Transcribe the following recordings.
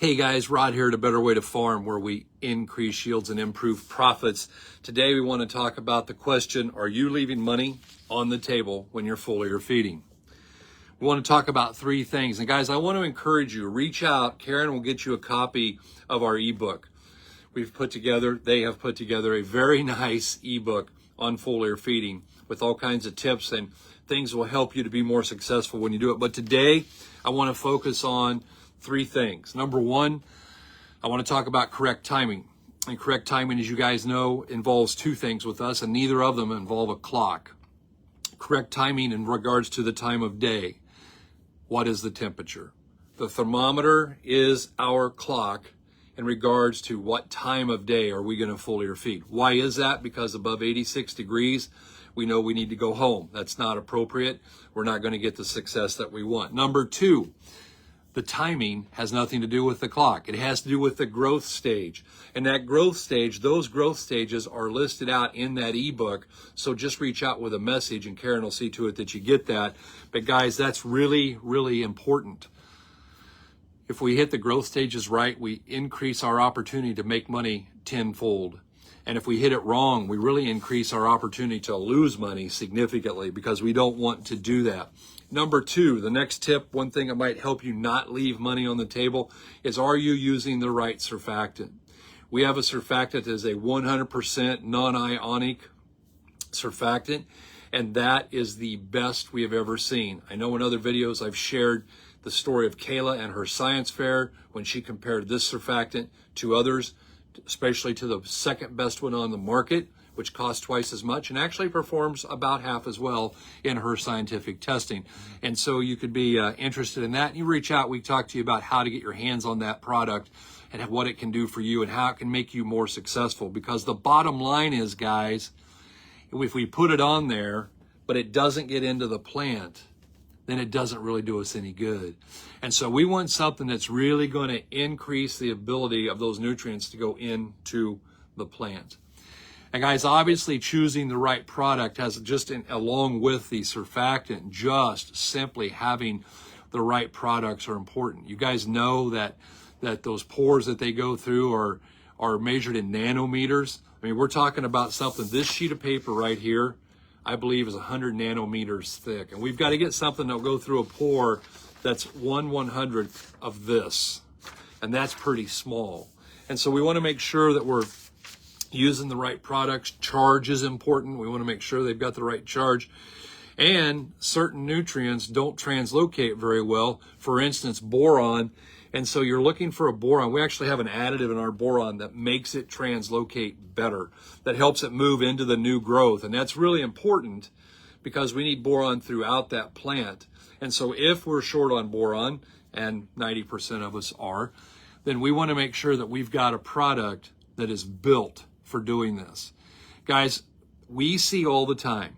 Hey guys, Rod here at A Better Way to Farm, where we increase yields and improve profits. Today we want to talk about the question, are you leaving money on the table when you're foliar feeding? We want to talk about three things. And guys, I want to encourage you, reach out. Karen will get you a copy of our ebook. They have put together a very nice ebook on foliar feeding with all kinds of tips and things that will help you to be more successful when you do it. But today I want to focus on three things. Number one, I want to talk about correct timing. And correct timing, as you guys know, involves two things with us, and neither of them involve a clock. Correct timing in regards to the time of day. What is the temperature? The thermometer is our clock in regards to what time of day are we going to foliar feed. Why is that? Because above 86 degrees, we know we need to go home. That's not appropriate. We're not going to get the success that we want. Number two, the timing has nothing to do with the clock. It has to do with the growth stage. And that growth stage, those growth stages are listed out in that ebook. So just reach out with a message and Karen will see to it that you get that. But guys, that's really, really important. If we hit the growth stages right, we increase our opportunity to make money tenfold. And if we hit it wrong, we really increase our opportunity to lose money significantly because we don't want to do that. Number two, the next tip, one thing that might help you not leave money on the table is, are you using the right surfactant? We have a surfactant that is a 100% non-ionic surfactant, and that is the best we have ever seen. I know in other videos I've shared the story of Kayla and her science fair when she compared this surfactant to others, especially to the second best one on the market, which costs twice as much and actually performs about half as well in her scientific testing. And so you could be interested in that. And you reach out, we talk to you about how to get your hands on that product and what it can do for you and how it can make you more successful. Because the bottom line is, guys, if we put it on there, but it doesn't get into the plant, then it doesn't really do us any good. And so we want something that's really going to increase the ability of those nutrients to go into the plant. And guys, obviously choosing the right product has along with the surfactant, just simply having the right products are important. You guys know that those pores that they go through are measured in nanometers. I mean, we're talking about something, this sheet of paper right here, I believe is 100 nanometers thick. And we've got to get something that'll go through a pore that's 1/100th of this. And that's pretty small. And so we want to make sure that we're using the right products. Charge is important. We want to make sure they've got the right charge. And certain nutrients don't translocate very well. For instance, boron. And so you're looking for a boron. We actually have an additive in our boron that makes it translocate better, that helps it move into the new growth. And that's really important because we need boron throughout that plant. And so if we're short on boron, and 90% of us are, then we want to make sure that we've got a product that is built for doing this. Guys, we see all the time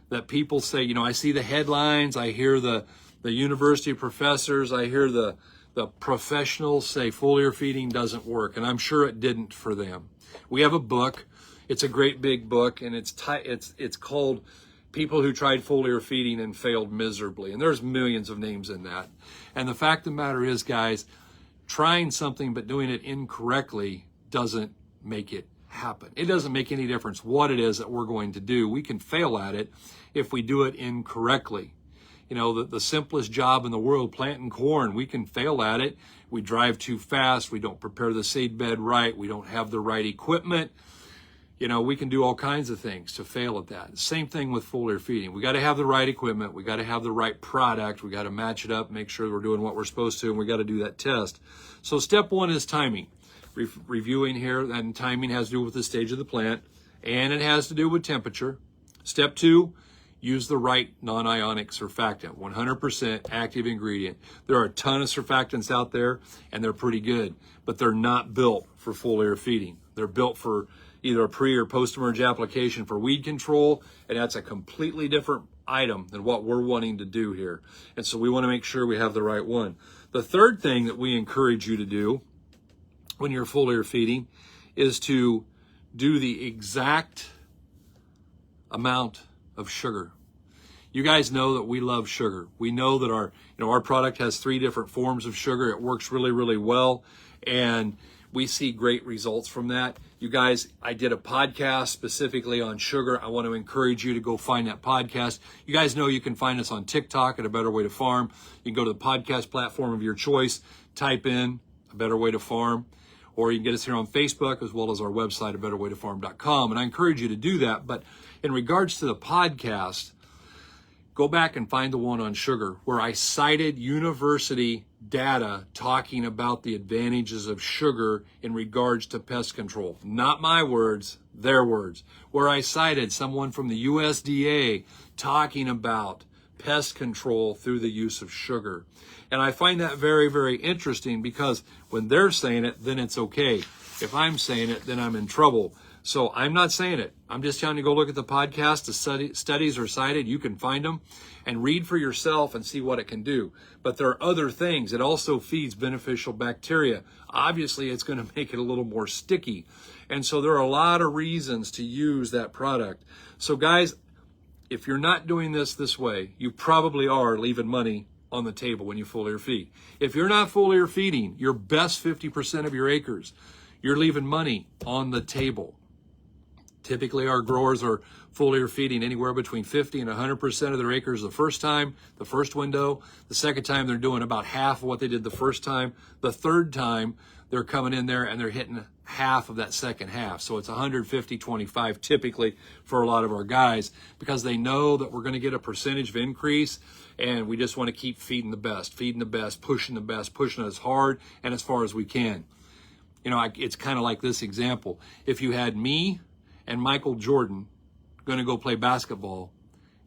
that people say, I see the headlines, I hear the university professors, I hear the professionals say foliar feeding doesn't work, and I'm sure it didn't for them. We have a book. It's a great big book, and it's called People Who Tried Foliar Feeding and Failed Miserably, and there's millions of names in that. And the fact of the matter is, guys, trying something but doing it incorrectly doesn't make it happen. It doesn't make any difference what it is that we're going to do. We can fail at it if we do it incorrectly. The simplest job in the world, planting corn, we can fail at it. We drive too fast. We don't prepare the seed bed right. We don't have the right equipment. We can do all kinds of things to fail at that. Same thing with foliar feeding. We got to have the right equipment. We got to have the right product. We got to match it up, make sure we're doing what we're supposed to, and we got to do that test. So step one is timing. Reviewing here, and timing has to do with the stage of the plant, and it has to do with temperature. Step two, use the right non-ionic surfactant, 100% active ingredient. There are a ton of surfactants out there, and they're pretty good, but they're not built for foliar feeding. They're built for either a pre or post-emerge application for weed control, and that's a completely different item than what we're wanting to do here. And so we want to make sure we have the right one. The third thing that we encourage you to do when you're foliar feeding is to do the exact amount of sugar. You guys know that we love sugar. We know that our product has 3 different forms of sugar. It works really, really well, and we see great results from that. You guys, I did a podcast specifically on sugar. I want to encourage you to go find that podcast. You guys know you can find us on TikTok at A Better Way to Farm. You can go to the podcast platform of your choice, type in A Better Way to Farm, or you can get us here on Facebook as well as our website, abetterwaytofarm.com. And I encourage you to do that. But in regards to the podcast, go back and find the one on sugar where I cited university data talking about the advantages of sugar in regards to pest control. Not my words, their words. Where I cited someone from the USDA talking about pest control through the use of sugar. And I find that very, very interesting because when they're saying it, then it's okay. If I'm saying it, then I'm in trouble. So I'm not saying it. I'm just telling you to go look at the podcast. The studies are cited. You can find them and read for yourself and see what it can do. But there are other things. It also feeds beneficial bacteria. Obviously, it's going to make it a little more sticky. And so there are a lot of reasons to use that product. So guys, if you're not doing this way, you probably are leaving money on the table when you foliar feed. If you're not foliar feeding your best 50% of your acres, you're leaving money on the table. Typically, our growers are foliar feeding anywhere between 50 and 100% of their acres the first time, the first window. The second time, they're doing about half of what they did the first time. The third time, they're coming in there and they're hitting half of that second half. So it's 150, 25 typically for a lot of our guys because they know that we're going to get a percentage of increase, and we just want to keep feeding the best, pushing as hard and as far as we can. You know, it's kind of like this example. If you had me and Michael Jordan going to go play basketball,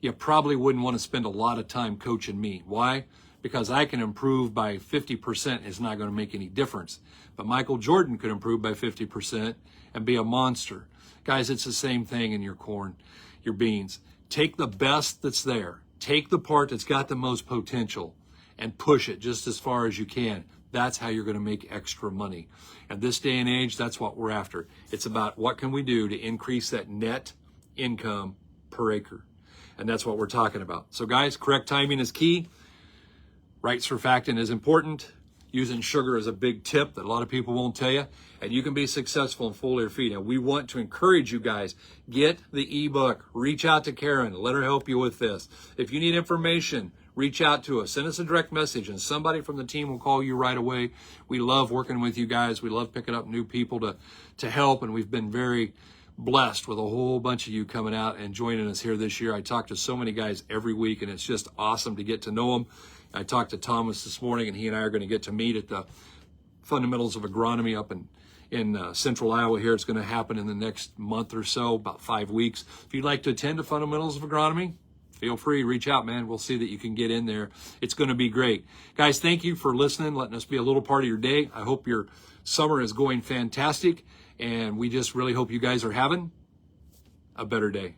you probably wouldn't want to spend a lot of time coaching me. Why? Because I can improve by 50% is not going to make any difference. But Michael Jordan could improve by 50% and be a monster. Guys, it's the same thing in your corn, your beans. Take the best that's there. Take the part that's got the most potential and push it just as far as you can. That's how you're going to make extra money. And this day and age, that's what we're after. It's about what can we do to increase that net income per acre. And that's what we're talking about. So guys, correct timing is key. Right surfactant is important. Using sugar is a big tip that a lot of people won't tell you. And you can be successful in foliar feed. And we want to encourage you guys, get the ebook. Reach out to Karen. Let her help you with this. If you need information, reach out to us. Send us a direct message, and somebody from the team will call you right away. We love working with you guys. We love picking up new people to help, and we've been very blessed with a whole bunch of you coming out and joining us here this year. I talk to so many guys every week, and it's just awesome to get to know them. I talked to Thomas this morning, and he and I are going to get to meet at the Fundamentals of Agronomy up in Central Iowa here. It's going to happen in the next month or so, about 5 weeks. If you'd like to attend the Fundamentals of Agronomy, feel free, reach out, man. We'll see that you can get in there. It's going to be great. Guys, thank you for listening, letting us be a little part of your day. I hope your summer is going fantastic, and we just really hope you guys are having a better day.